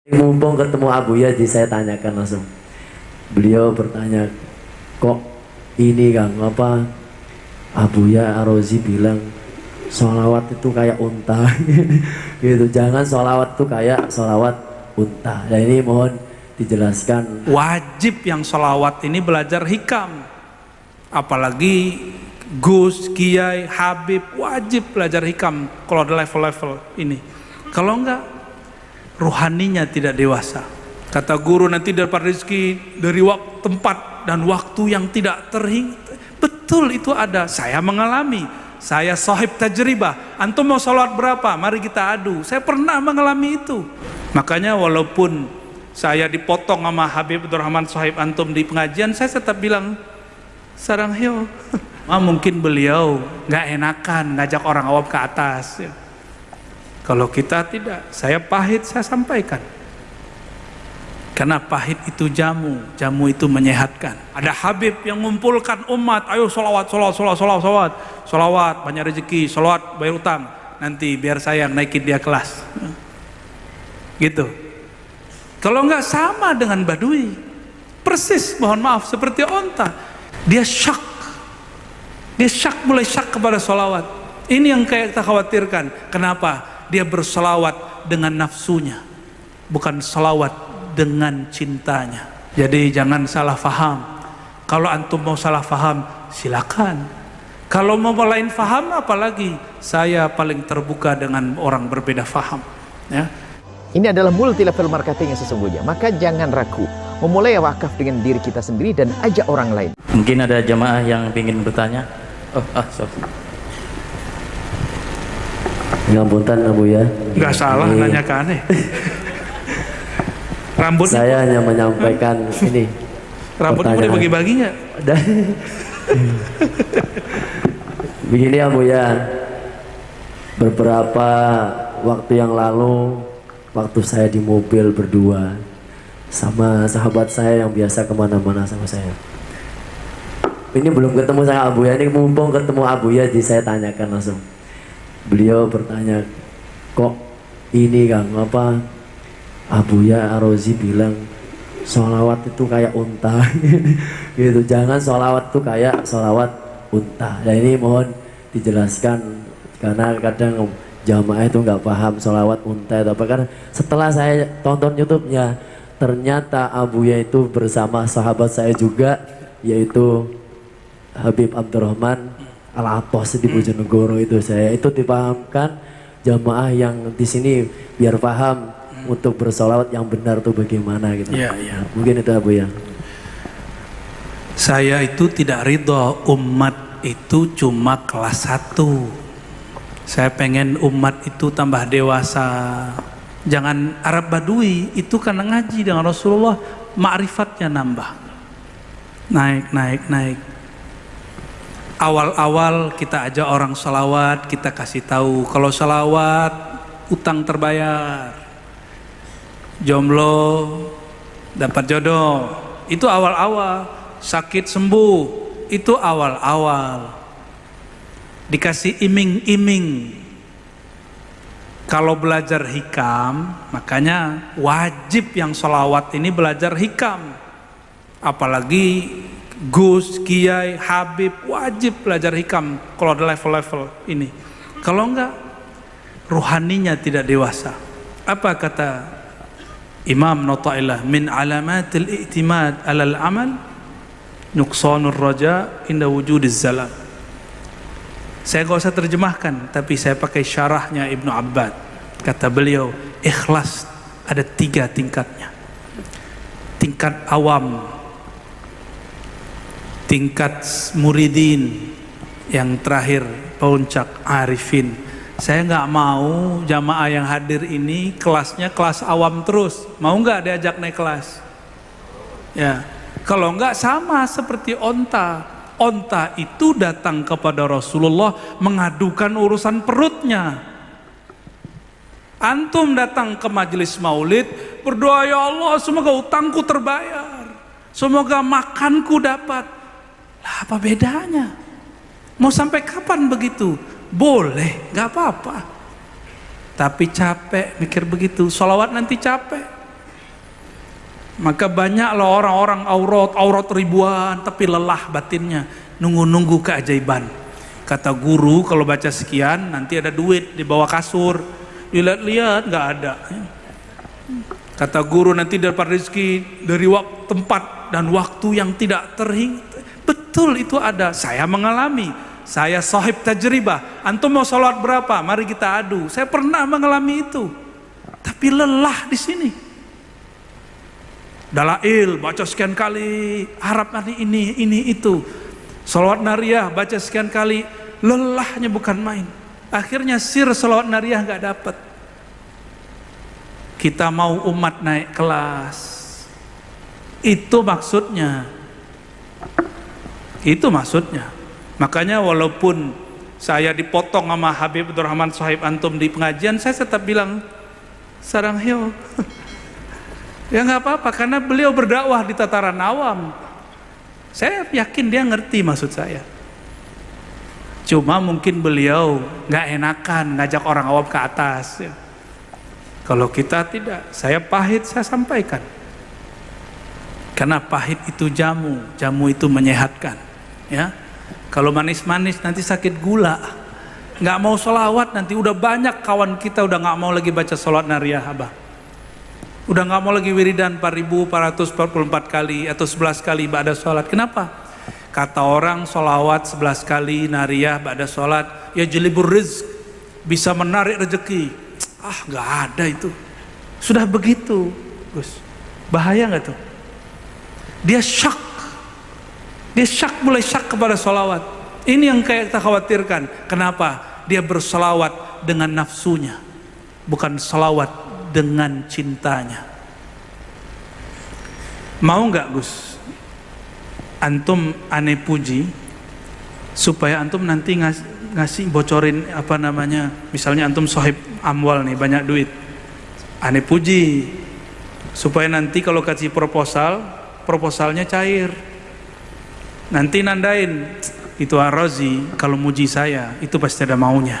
Mumpung ketemu Abuya, jadi saya tanyakan langsung. Beliau bertanya, kok ini Kang, apa Abuya Ar-Razi bilang sholawat itu kayak unta gitu, jangan sholawat itu kayak sholawat unta. Dan ini mohon dijelaskan. Wajib yang sholawat ini belajar hikam, apalagi Gus, Kiai, Habib, wajib belajar hikam kalau ada level-level ini. Kalau enggak, ruhaninya tidak dewasa. Kata guru, nanti dapat rezeki dari waktu, tempat dan waktu yang tidak terhingga. Betul, itu ada. Saya mengalami. Saya sahib tajribah. Antum mau sholat berapa? Mari kita adu. Saya pernah mengalami itu. Makanya walaupun saya dipotong sama Habib Abdurrahman sahib antum di pengajian, saya tetap bilang sarang heo. Mungkin beliau nggak enakan ngajak orang awam ke atas. Kalau kita tidak, saya pahit, saya sampaikan. Karena pahit itu jamu, jamu itu menyehatkan. Ada Habib yang mengumpulkan umat, ayo sholawat, sholawat, banyak rezeki, sholawat, bayar utang. Nanti biar saya yang naikin dia kelas. Gitu. Kalau enggak, sama dengan badui. Persis, mohon maaf, seperti onta. Dia syak. Mulai syak kepada sholawat. Ini yang kayak kita khawatirkan. Kenapa? Dia bersolawat dengan nafsunya, bukan solawat dengan cintanya. Jadi jangan salah faham. Kalau antum mau salah faham, silakan. Kalau mau lain faham, apalagi saya paling terbuka dengan orang berbeda faham. Ya. Ini adalah multi level marketing yang sesungguhnya. Maka jangan ragu memulai wakaf dengan diri kita sendiri dan ajak orang lain. Mungkin ada jamaah yang ingin bertanya. Sorry. Ngapunten Abuya. Nggak salah nanya ke aneh. Rambutnya saya hanya menyampaikan ini. Rambutnya boleh bagi-bagi nggak? Begini Abuya, beberapa waktu yang lalu, waktu saya di mobil berdua sama sahabat saya yang biasa kemana-mana sama saya. Ini belum ketemu sama Abuya, ini mumpung ketemu Abuya, jadi saya tanyakan langsung. Beliau bertanya, kok ini Kang, apa Abuya Ar-Razi bilang sholawat itu kayak unta gitu, jangan sholawat itu kayak sholawat unta. Dan ini mohon dijelaskan, karena kadang jamaah itu nggak paham sholawat unta itu apa. Karena setelah saya tonton YouTube-nya, ternyata Abuya itu bersama sahabat saya juga, yaitu Habib Abdurrahman Al-Atos di Bojonegoro. Itu saya itu dipahamkan jamaah yang di sini biar paham untuk bersolawat yang benar tuh bagaimana gitu. Ya. Mungkin itu Abu ya. Saya itu tidak ridho umat itu cuma kelas 1. Saya pengen umat itu tambah dewasa. Jangan Arab Badui itu karena ngaji dengan Rasulullah, ma'rifatnya nambah. Naik. Awal-awal kita ajak orang sholawat, kita kasih tahu kalau sholawat utang terbayar, jomblo dapat jodoh, itu awal-awal. Sakit sembuh, itu awal-awal. Dikasih iming-iming. Kalau belajar hikam, makanya wajib yang sholawat ini belajar hikam, apalagi Gus, Kiai, Habib, wajib belajar hikam kalau ada level-level ini. Kalau enggak, ruhaninya tidak dewasa. Apa kata Imam Nauta'illah, min alamatil i'timad alal amal nuqsanur raja inda wujudiz zalam. Saya gak usah terjemahkan, tapi saya pakai syarahnya Ibnu Abbad. Kata beliau, ikhlas ada 3 tingkatnya. Tingkat awam, tingkat muridin, yang terakhir puncak arifin. Saya nggak mau jamaah yang hadir ini kelasnya kelas awam terus. Mau nggak diajak naik kelas? Ya, kalau nggak sama seperti onta. Onta itu datang kepada Rasulullah mengadukan urusan perutnya. Antum datang ke majelis maulid berdoa, ya Allah semoga utangku terbayar, semoga makanku dapat. Lah, apa bedanya? Mau sampai kapan begitu? Boleh, gak apa-apa. Tapi capek mikir begitu. Sholawat nanti capek. Maka banyaklah orang-orang aurat ribuan tapi lelah batinnya, nunggu-nunggu keajaiban. Kata guru kalau baca sekian nanti ada duit di bawah kasur, dilihat-lihat nggak ada. Kata guru nanti dapat rezeki dari tempat dan waktu yang tidak terhingga. Betul itu ada, saya mengalami, saya sahib tajribah. Antum mau sholat berapa? Mari kita adu. Saya pernah mengalami itu, tapi lelah di sini. Dalail baca sekian kali, harap nanti ini itu. Sholawat nariyah baca sekian kali, lelahnya bukan main. Akhirnya sholawat nariyah nggak dapat. Kita mau umat naik kelas, itu maksudnya. Itu maksudnya. Makanya walaupun saya dipotong sama Habib Abdurrahman Sahib antum di pengajian, saya tetap bilang sarang heo. Ya nggak apa-apa, karena beliau berdakwah di tataran awam. Saya yakin dia ngerti maksud saya. Cuma mungkin beliau nggak enakan ngajak orang awam ke atas. Ya. Kalau kita tidak, saya pahit saya sampaikan. Karena pahit itu jamu itu menyehatkan. Ya, kalau manis-manis nanti sakit gula. Nggak mau sholawat nanti udah banyak kawan kita udah nggak mau lagi baca sholawat nariyah abah. Udah nggak mau lagi wiridan 4.444 kali atau 11 kali ba'da sholat. Kenapa? Kata orang sholawat 11 kali nariyah ba'da sholat ya jelibur rizq, bisa menarik rezeki. Ah nggak ada itu. Sudah begitu Gus, bahaya nggak tuh? Dia syak, mulai syak kepada sholawat. Ini yang kayak kita khawatirkan. Kenapa? Dia bersolawat dengan nafsunya, bukan sholawat dengan cintanya. Mau nggak Gus antum aneh puji supaya antum nanti ngasih bocorin apa namanya, misalnya antum sahib amwal nih banyak duit, aneh puji supaya nanti kalau kasih proposalnya cair, nanti nandain itu Ar-Razi kalau muji saya itu pasti ada maunya.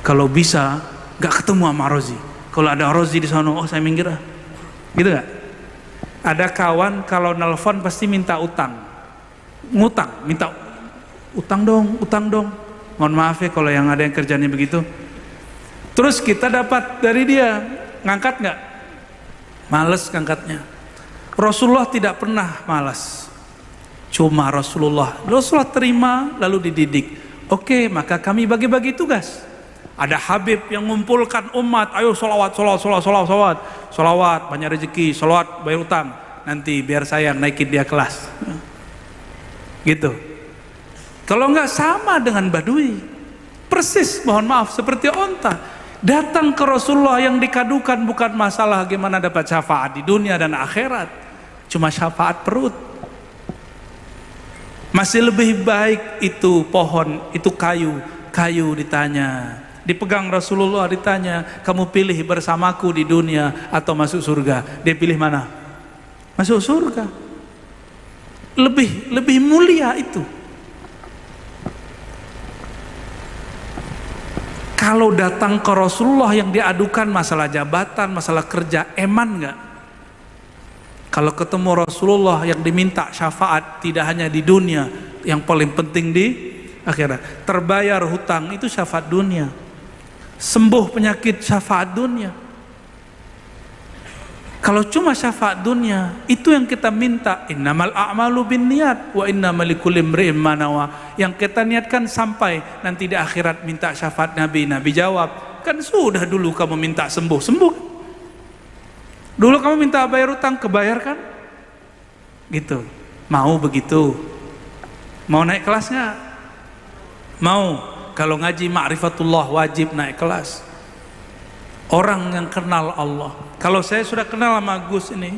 Kalau bisa nggak ketemu sama Ar-Razi, kalau ada Rozi di sana, oh saya minggir ah. Gitu gak? Ada kawan kalau nelfon pasti minta utang. Ngutang, minta utang dong. Mohon maaf ya kalau yang ada yang kerjanya begitu. Terus kita dapat dari dia, ngangkat gak? Males ngangkatnya. Rasulullah tidak pernah malas. Cuma Rasulullah terima lalu dididik. Oke, maka kami bagi-bagi tugas. Ada Habib yang mengumpulkan umat, ayo solawat, banyak rezeki, solawat, bayar utang, nanti biar saya naikin dia kelas. Gitu. Kalau enggak sama dengan badui, persis, mohon maaf, seperti onta. Datang ke Rasulullah yang dikadukan bukan masalah gimana dapat syafaat di dunia dan akhirat, cuma syafaat perut. Masih lebih baik itu pohon, itu kayu ditanya. Dipegang Rasulullah ditanya, kamu pilih bersamaku di dunia atau masuk surga? Dia pilih mana? Masuk surga. Lebih mulia itu. Kalau datang ke Rasulullah yang diadukan masalah jabatan, masalah kerja, eman nggak? Kalau ketemu Rasulullah yang diminta syafaat tidak hanya di dunia, yang paling penting di akhirat. Terbayar hutang itu syafaat dunia. Sembuh penyakit syafaat dunia. Kalau cuma syafaat dunia itu yang kita minta, innamal a'malu binniyat wa innamal likulli imri'in ma nawa. Yang kita niatkan sampai nanti di akhirat minta syafaat Nabi jawab, kan sudah dulu kamu minta sembuh. Dulu kamu minta bayar utang, kebayar kan? Gitu. Mau begitu? Mau naik kelasnya? Mau. Kalau ngaji ma'rifatullah wajib naik kelas. Orang yang kenal Allah. Kalau saya sudah kenal sama Gus ini,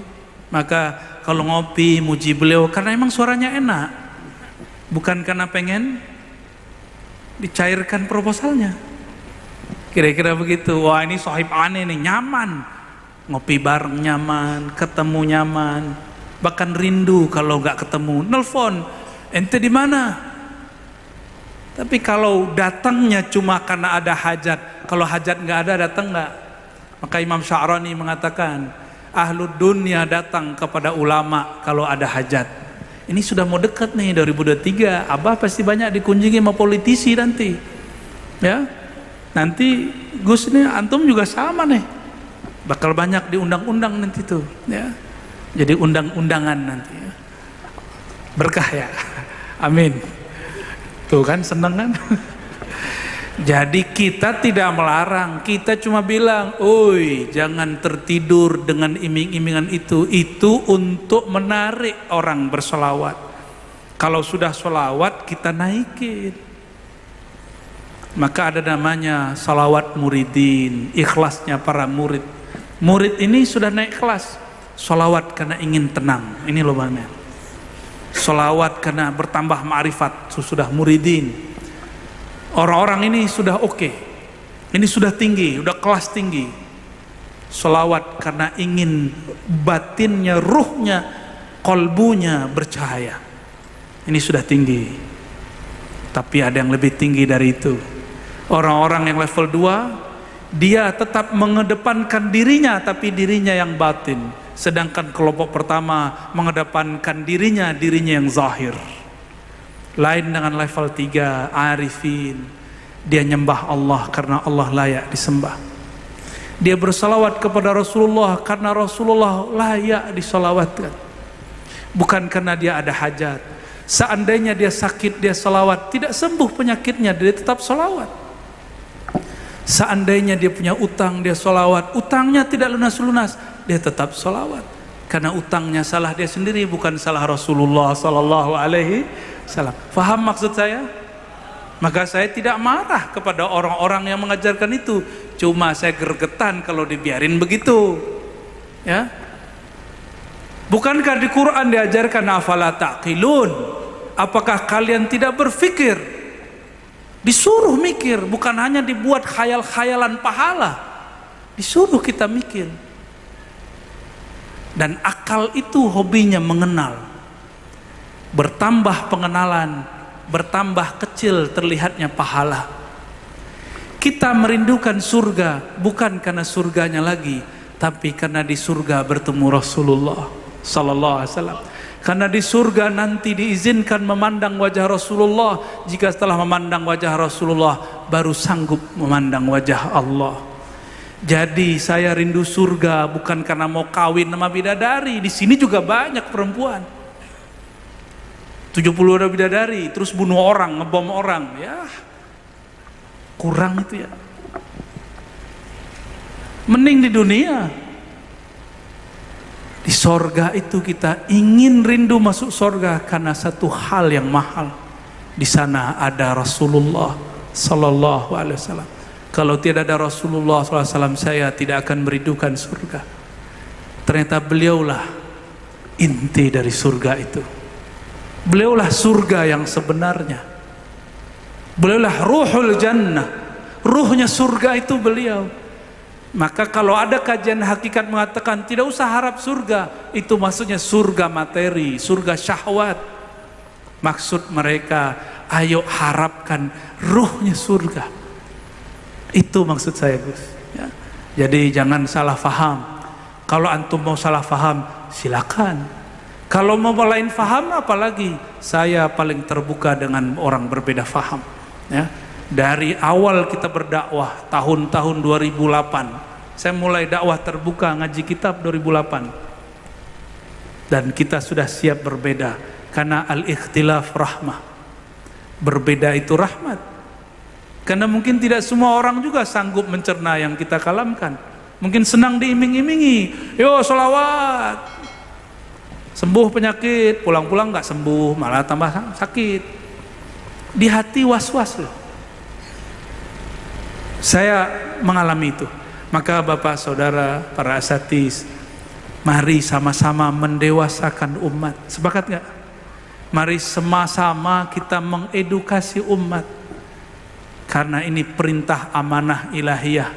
maka kalau ngopi muji beliau karena emang suaranya enak, bukan karena pengen dicairkan proposalnya. Kira-kira begitu. Wah ini sahib aneh nih, nyaman. Ngopi bareng nyaman, ketemu nyaman, bahkan rindu kalau nggak ketemu. Nelfon, ente di mana? Tapi kalau datangnya cuma karena ada hajat, kalau hajat nggak ada datang nggak? Maka Imam Sya'rani mengatakan, ahlu dunia datang kepada ulama kalau ada hajat. Ini sudah mau dekat nih 2023, Abah pasti banyak dikunjungi sama politisi nanti. Ya. Nanti Gus ini antum juga sama nih. Bakal banyak diundang-undang nanti tuh, ya. Jadi undang-undangan nanti. Ya. Berkah ya. Amin. Tuh kan seneng kan? Jadi kita tidak melarang, kita cuma bilang, oi jangan tertidur dengan iming-imingan itu untuk menarik orang bersolawat. Kalau sudah solawat kita naikin. Maka ada namanya salawat muridin, ikhlasnya para murid. Murid ini sudah naik kelas, solawat karena ingin tenang, ini loh mana. Solawat karena bertambah ma'rifat, sudah muridin. Orang-orang ini sudah oke, ini sudah tinggi, sudah kelas tinggi. Solawat karena ingin batinnya, ruhnya, kolbunya bercahaya. Ini sudah tinggi. Tapi ada yang lebih tinggi dari itu. Orang-orang yang level 2, dia tetap mengedepankan dirinya, tapi dirinya yang batin. Sedangkan kelompok pertama mengedepankan dirinya yang zahir. Lain dengan level 3, arifin. Dia nyembah Allah karena Allah layak disembah. Dia bersalawat kepada Rasulullah karena Rasulullah layak disalawatkan. Bukan karena dia ada hajat. Seandainya dia sakit, dia salawat, tidak sembuh penyakitnya, dia tetap salawat. Seandainya dia punya utang, dia salawat, utangnya tidak lunas-lunas, dia tetap salawat. Karena utangnya salah dia sendiri, bukan salah Rasulullah sallallahu alaihi wasallam. Faham maksud saya? Maka saya tidak marah kepada orang-orang yang mengajarkan itu. Cuma saya gregetan kalau dibiarin begitu. Ya. Bukankah di Quran diajarkan afala taqilun? Apakah kalian tidak berpikir? Disuruh mikir, bukan hanya dibuat khayal-khayalan pahala. Disuruh kita mikir. Dan akal itu hobinya mengenal. Bertambah pengenalan, bertambah kecil terlihatnya pahala. Kita merindukan surga bukan karena surganya lagi, tapi karena di surga bertemu Rasulullah sallallahu alaihi wasallam. Karena di surga nanti diizinkan memandang wajah Rasulullah. Jika setelah memandang wajah Rasulullah baru sanggup memandang wajah Allah. Jadi saya rindu surga bukan karena mau kawin sama bidadari. Di sini juga banyak perempuan. 70 ada bidadari, terus bunuh orang, ngebom orang, ya kurang itu ya. Mending di dunia. Di sorga itu kita ingin rindu masuk sorga karena satu hal yang mahal. Di sana ada Rasulullah sallallahu alaihi wasallam. Kalau tidak ada Rasulullah sallallahu alaihi wasallam, saya tidak akan merindukan surga. Ternyata beliaulah inti dari surga itu. Beliaulah surga yang sebenarnya. Beliaulah ruhul jannah. Ruhnya surga itu beliau. Maka kalau ada kajian hakikat mengatakan tidak usah harap surga, itu maksudnya surga materi, surga syahwat. Maksud mereka, ayo harapkan ruhnya surga. Itu maksud saya, Gus. Ya. Jadi jangan salah faham. Kalau antum mau salah faham, silakan. Kalau mau lain faham, apalagi saya paling terbuka dengan orang berbeda faham. Ya. Dari awal kita berdakwah tahun-tahun 2008, saya mulai dakwah terbuka ngaji kitab 2008, dan kita sudah siap berbeda karena al-ikhtilaf rahmah. Berbeda itu rahmat. Karena mungkin tidak semua orang juga sanggup mencerna yang kita kalamkan. Mungkin senang diiming-imingi, yo sholawat, sembuh penyakit, pulang-pulang nggak sembuh, malah tambah sakit. Di hati was-was loh. Saya mengalami itu. Maka Bapak Saudara, para asatiz, mari sama-sama mendewasakan umat. Sepakat nggak? Mari sama-sama kita mengedukasi umat. Karena ini perintah amanah ilahiyah.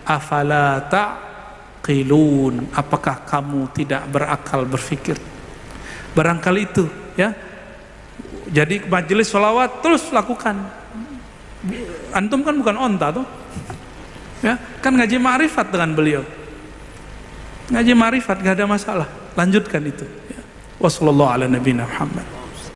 Afala taqilun, apakah kamu tidak berakal berfikir? Barangkali itu ya. Jadi majelis sholawat terus lakukan. Antum kan bukan onta tuh ya, kan ngaji ma'rifat dengan beliau. Ngaji marifat gak ada masalah, lanjutkan itu ya. Wassallallahu ala nabiyina Muhammad.